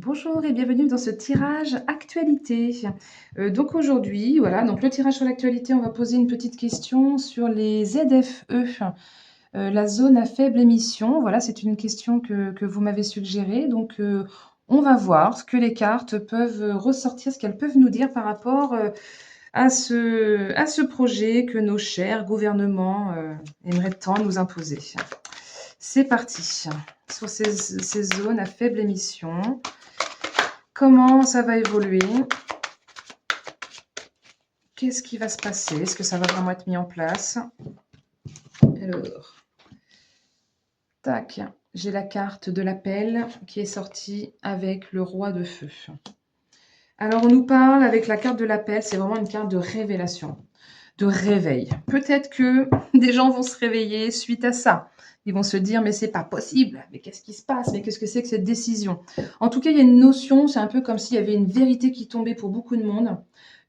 Bonjour et bienvenue dans ce tirage actualité. Donc aujourd'hui, voilà, donc le tirage sur l'actualité, on va poser une petite question sur les ZFE, la zone à faible émission. Voilà, c'est une question que vous m'avez suggérée. Donc on va voir ce que les cartes peuvent ressortir, ce qu'elles peuvent nous dire par rapport à ce projet que nos chers gouvernements aimeraient tant nous imposer. C'est parti. Sur ces zones à faible émission. Comment ça va évoluer? Qu'est-ce qui va se passer? Est-ce que ça va vraiment être mis en place? Alors, tac, j'ai la carte de l'appel qui est sortie avec le roi de feu. Alors, on nous parle avec la carte de l'appel, c'est vraiment une carte de révélation, de réveil. Peut-être que des gens vont se réveiller suite à ça. Ils vont se dire, mais c'est pas possible, mais qu'est-ce qui se passe? Mais qu'est-ce que c'est que cette décision? En tout cas, il y a une notion, c'est un peu comme s'il y avait une vérité qui tombait pour beaucoup de monde,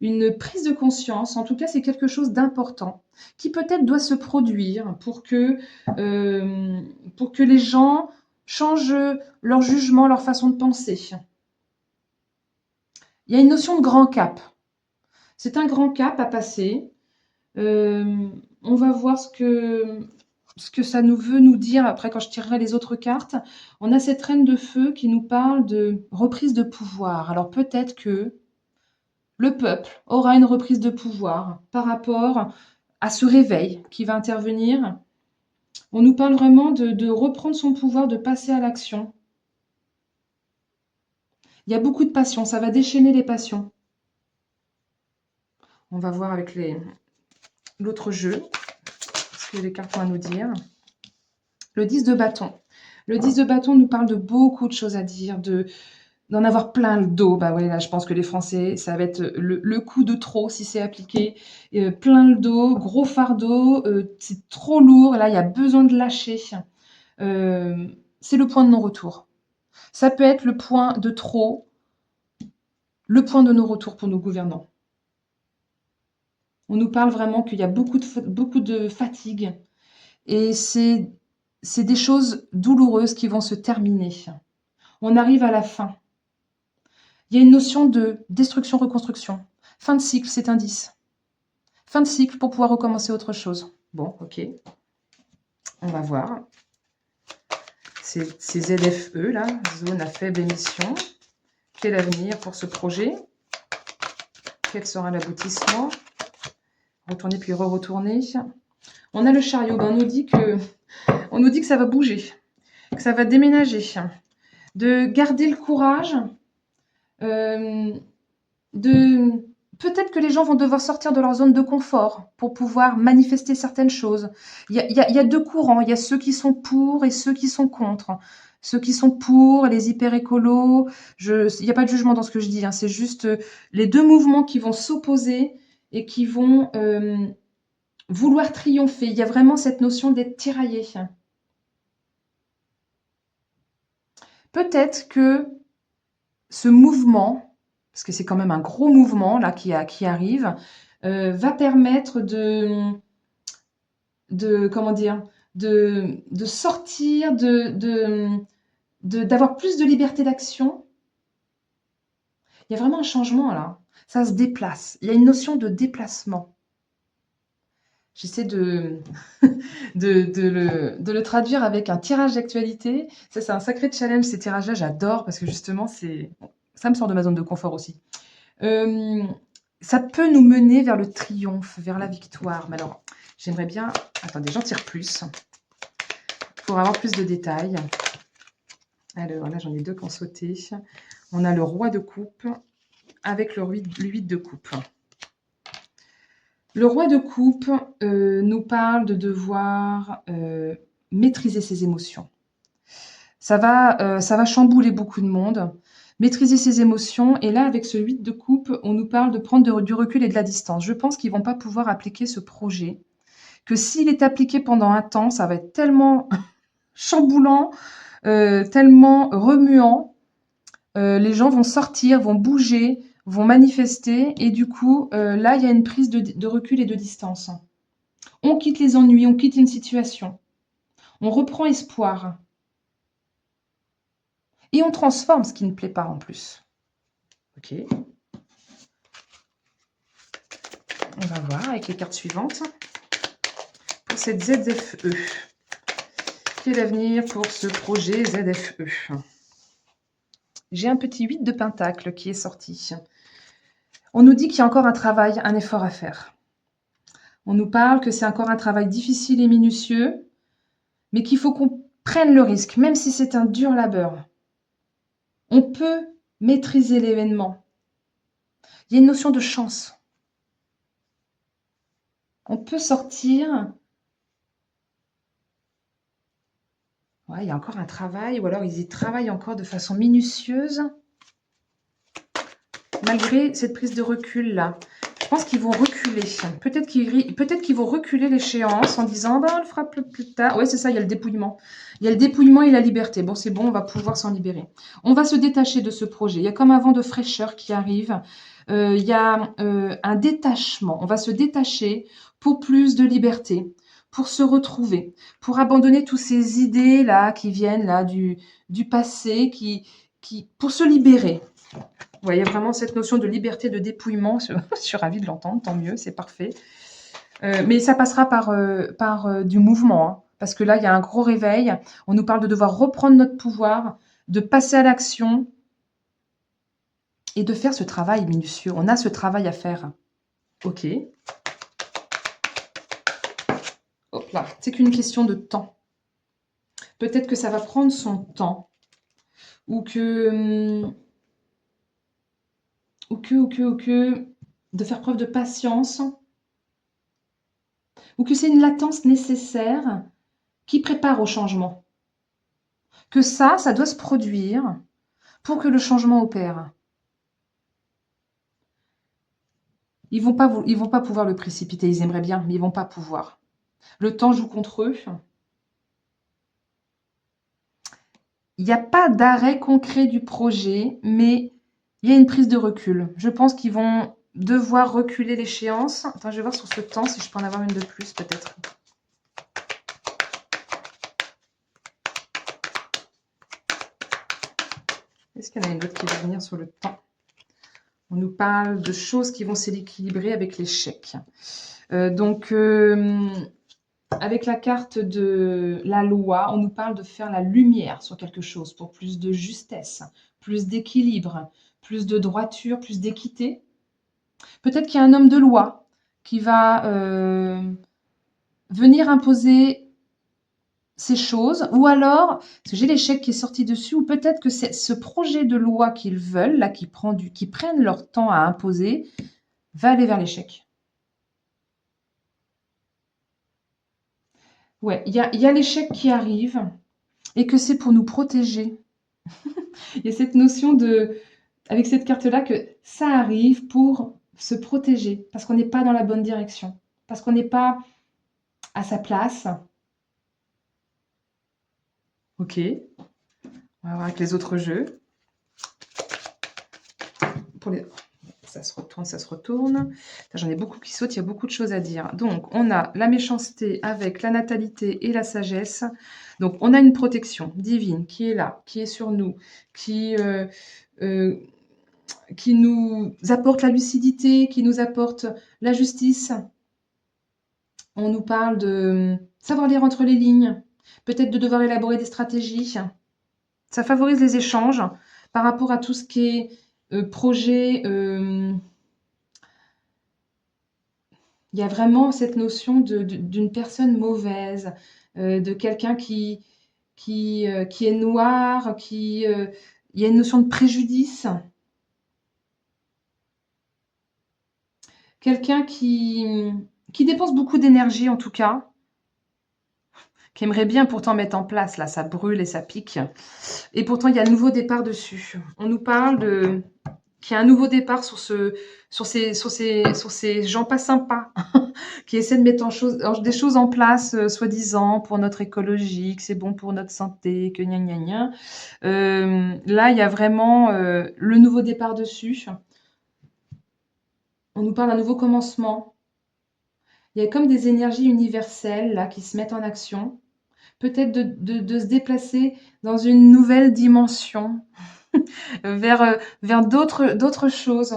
une prise de conscience. En tout cas, c'est quelque chose d'important qui peut-être doit se produire pour que les gens changent leur jugement, leur façon de penser. Il y a une notion de grand cap. C'est un grand cap à passer. On va voir ce que ça nous veut nous dire après quand je tirerai les autres cartes. On a cette reine de feu qui nous parle de reprise de pouvoir. Alors peut-être que le peuple aura une reprise de pouvoir par rapport à ce réveil qui va intervenir. On nous parle vraiment de reprendre son pouvoir, de passer à l'action. Il y a beaucoup de passion, ça va déchaîner les passions. On va voir avec l'autre jeu, ce que les cartes vont à nous dire. Le 10 de bâton. Le 10 de bâton nous parle de beaucoup de choses à dire, d'en avoir plein le dos. Bah ouais, là, je pense que les Français, ça va être le coup de trop si c'est appliqué. Plein le dos, gros fardeau, c'est trop lourd. Là, il y a besoin de lâcher. C'est le point de non-retour. Ça peut être le point de trop, le point de non-retour pour nos gouvernants. On nous parle vraiment qu'il y a beaucoup de fatigue et c'est des choses douloureuses qui vont se terminer. On arrive à la fin. Il y a une notion de destruction-reconstruction. Fin de cycle, c'est un 10. Fin de cycle pour pouvoir recommencer autre chose. Bon, ok. On va voir. Ces ZFE, là, zone à faible émission. Quel avenir pour ce projet? Quel sera l'aboutissement? Retourner puis re-retourner. On a le chariot. Ben, on nous dit que ça va bouger, que ça va déménager, de garder le courage, de peut-être que les gens vont devoir sortir de leur zone de confort pour pouvoir manifester certaines choses. Il y a deux courants, il y a ceux qui sont pour et ceux qui sont contre. Ceux qui sont pour, les hyper-écolos, il n'y a pas de jugement dans ce que je dis, hein, c'est juste les deux mouvements qui vont s'opposer et qui vont vouloir triompher. Il y a vraiment cette notion d'être tiraillé. Peut-être que ce mouvement, parce que c'est quand même un gros mouvement là qui arrive, va permettre comment dire, de sortir, d'avoir plus de liberté d'action. Il y a vraiment un changement là. Ça se déplace. Il y a une notion de déplacement. J'essaie de le traduire avec un tirage d'actualité. Ça, c'est un sacré challenge, ces tirages-là. J'adore parce que justement, ça me sort de ma zone de confort aussi. Ça peut nous mener vers le triomphe, vers la victoire. Mais alors, j'aimerais bien... Attendez, j'en tire plus pour avoir plus de détails. Alors là, j'en ai deux qui ont sauté. On a le roi de coupe avec le 8 de coupe. Le roi de coupe nous parle de devoir maîtriser ses émotions. Ça va chambouler beaucoup de monde. Maîtriser ses émotions. Et là, avec ce 8 de coupe, on nous parle de prendre du recul et de la distance. Je pense qu'ils ne vont pas pouvoir appliquer ce projet. Que s'il est appliqué pendant un temps, ça va être tellement chamboulant, tellement remuant. Les gens vont sortir, vont bouger, vont manifester. Et du coup, là, il y a une prise de recul et de distance. On quitte les ennuis, on quitte une situation. On reprend espoir. Et on transforme ce qui ne plaît pas en plus. Ok. On va voir avec les cartes suivantes. Pour cette ZFE. Quel avenir pour ce projet ZFE? J'ai un petit 8 de pentacle qui est sorti. On nous dit qu'il y a encore un travail, un effort à faire. On nous parle que c'est encore un travail difficile et minutieux, mais qu'il faut qu'on prenne le risque, même si c'est un dur labeur. On peut maîtriser l'événement. Il y a une notion de chance. On peut sortir. Ouais, il y a encore un travail, ou alors ils y travaillent encore de façon minutieuse, malgré cette prise de recul-là. Je pense qu'ils vont reculer. Peut-être qu'ils vont reculer l'échéance en disant bah, on le fera plus tard. Oui, c'est ça, il y a le dépouillement. Il y a le dépouillement et la liberté. Bon, c'est bon, on va pouvoir s'en libérer. On va se détacher de ce projet. Il y a comme un vent de fraîcheur qui arrive. Il y a un détachement. On va se détacher pour plus de liberté, pour se retrouver, pour abandonner toutes ces idées-là qui viennent là du passé, pour se libérer. Vous voyez vraiment cette notion de liberté, de dépouillement. Je suis ravie de l'entendre, tant mieux, c'est parfait. Mais ça passera par du mouvement, hein, parce que là, il y a un gros réveil. On nous parle de devoir reprendre notre pouvoir, de passer à l'action et de faire ce travail minutieux. On a ce travail à faire. Ok. Hop là, c'est qu'une question de temps. Peut-être que ça va prendre son temps. Ou que de faire preuve de patience, ou que c'est une latence nécessaire qui prépare au changement. Que ça doit se produire pour que le changement opère. Ils vont pas pouvoir le précipiter, ils aimeraient bien, mais ils vont pas pouvoir. Le temps joue contre eux. Il n'y a pas d'arrêt concret du projet, mais il y a une prise de recul. Je pense qu'ils vont devoir reculer l'échéance. Attends, je vais voir sur ce temps si je peux en avoir une de plus, peut-être. Est-ce qu'il y en a une autre qui va venir sur le temps? On nous parle de choses qui vont s'équilibrer avec l'échec. Avec la carte de la loi, on nous parle de faire la lumière sur quelque chose pour plus de justesse, plus d'équilibre, plus de droiture, plus d'équité. Peut-être qu'il y a un homme de loi qui va venir imposer ces choses, ou alors, parce que j'ai l'échec qui est sorti dessus, ou peut-être que c'est ce projet de loi qu'ils veulent, là, qui prennent leur temps à imposer, va aller vers l'échec. Ouais, il y a l'échec qui arrive, et que c'est pour nous protéger. Il y a cette notion avec cette carte-là, que ça arrive pour se protéger, parce qu'on n'est pas dans la bonne direction, parce qu'on n'est pas à sa place. Ok, on va voir avec les autres jeux. Ça se retourne, ça se retourne. J'en ai beaucoup qui sautent, il y a beaucoup de choses à dire. Donc, on a la méchanceté avec la natalité et la sagesse. Donc, on a une protection divine qui est là, qui est sur nous, qui nous apporte la lucidité, qui nous apporte la justice. On nous parle de savoir lire entre les lignes, peut-être de devoir élaborer des stratégies. Ça favorise les échanges par rapport à tout ce qui est projet. Il y a vraiment cette notion d'une personne mauvaise, de quelqu'un qui est noir, il y a une notion de préjudice. Quelqu'un qui dépense beaucoup d'énergie, en tout cas, qui aimerait bien pourtant mettre en place, là, ça brûle et ça pique. Et pourtant, il y a un nouveau départ dessus. On nous parle qu'il y a un nouveau départ sur ces gens pas sympas qui essaient de mettre des choses en place, soi-disant, pour notre écologie, que c'est bon pour notre santé, que gna gna gna. Là, il y a vraiment le nouveau départ dessus. On nous parle d'un nouveau commencement. Il y a comme des énergies universelles là qui se mettent en action. peut-être de se déplacer dans une nouvelle dimension, vers d'autres choses.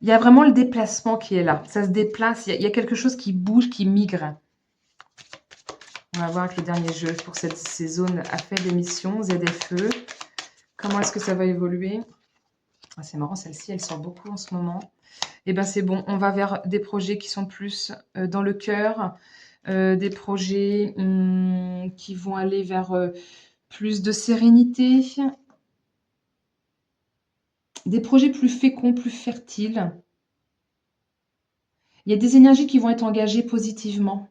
Il y a vraiment le déplacement qui est là. Ça se déplace, il y a quelque chose qui bouge, qui migre. On va voir avec le dernier jeu pour ces zones à faible émission, ZFE. Comment est-ce que ça va évoluer? Ah, c'est marrant, celle-ci, elle sort beaucoup en ce moment. Eh bien, c'est bon, on va vers des projets qui sont plus dans le cœur, des projets qui vont aller vers plus de sérénité, des projets plus féconds, plus fertiles. Il y a des énergies qui vont être engagées positivement.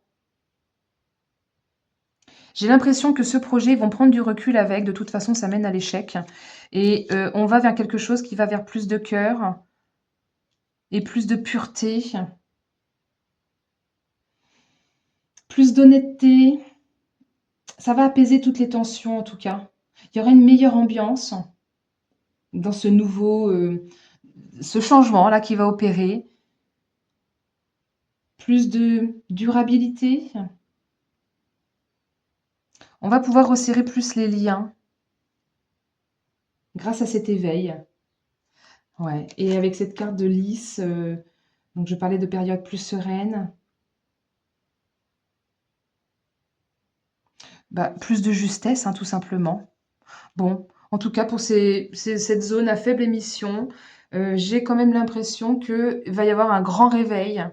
J'ai l'impression que ce projet, ils vont prendre du recul avec. De toute façon, ça mène à l'échec. Et on va vers quelque chose qui va vers plus de cœur et plus de pureté, plus d'honnêteté. Ça va apaiser toutes les tensions, en tout cas. Il y aura une meilleure ambiance dans ce changement-là qui va opérer. Plus de durabilité. On va pouvoir resserrer plus les liens grâce à cet éveil. Ouais. Et avec cette carte de lys, donc je parlais de période plus sereine. Bah, plus de justesse, hein, tout simplement. Bon, en tout cas, pour cette zone à faible émission, j'ai quand même l'impression qu'il va y avoir un grand réveil,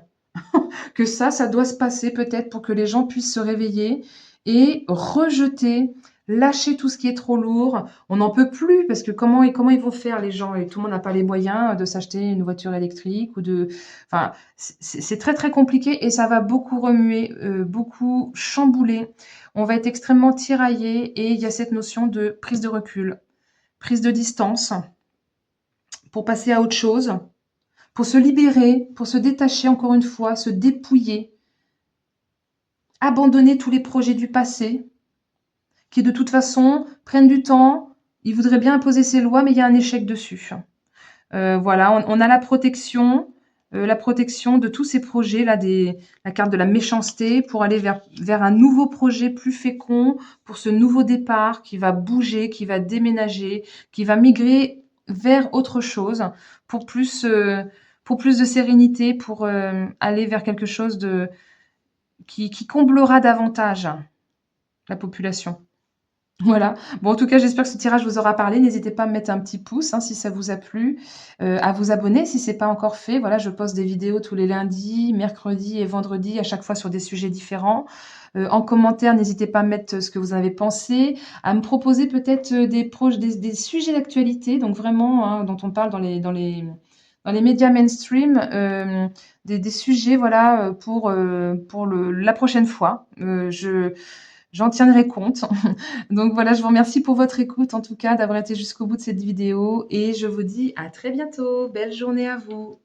que ça doit se passer peut-être pour que les gens puissent se réveiller et rejeter, lâcher tout ce qui est trop lourd. On n'en peut plus parce que comment ils vont faire les gens? Et tout le monde n'a pas les moyens de s'acheter une voiture électrique ou de... Enfin, c'est très très compliqué et ça va beaucoup remuer, beaucoup chambouler. On va être extrêmement tiraillé et il y a cette notion de prise de recul, prise de distance pour passer à autre chose, pour se libérer, pour se détacher encore une fois, se dépouiller, abandonner tous les projets du passé qui de toute façon prennent du temps. Ils voudraient bien imposer ces lois, mais il y a un échec dessus. Voilà, on a la protection de tous ces projets là, la carte de la méchanceté pour aller vers un nouveau projet plus fécond, pour ce nouveau départ qui va bouger, qui va déménager, qui va migrer vers autre chose pour plus de sérénité, pour aller vers quelque chose qui comblera davantage la population. Voilà. Bon, en tout cas, j'espère que ce tirage vous aura parlé. N'hésitez pas à me mettre un petit pouce hein, si ça vous a plu, à vous abonner si ce n'est pas encore fait. Voilà, je poste des vidéos tous les lundis, mercredis et vendredis, à chaque fois sur des sujets différents. En commentaire, n'hésitez pas à me mettre ce que vous avez pensé, à me proposer peut-être des sujets d'actualité, donc vraiment, hein, dont on parle dans les médias mainstream, des sujets voilà, pour la prochaine fois. J'en tiendrai compte. Donc voilà, je vous remercie pour votre écoute, en tout cas, d'avoir été jusqu'au bout de cette vidéo et je vous dis à très bientôt. Belle journée à vous.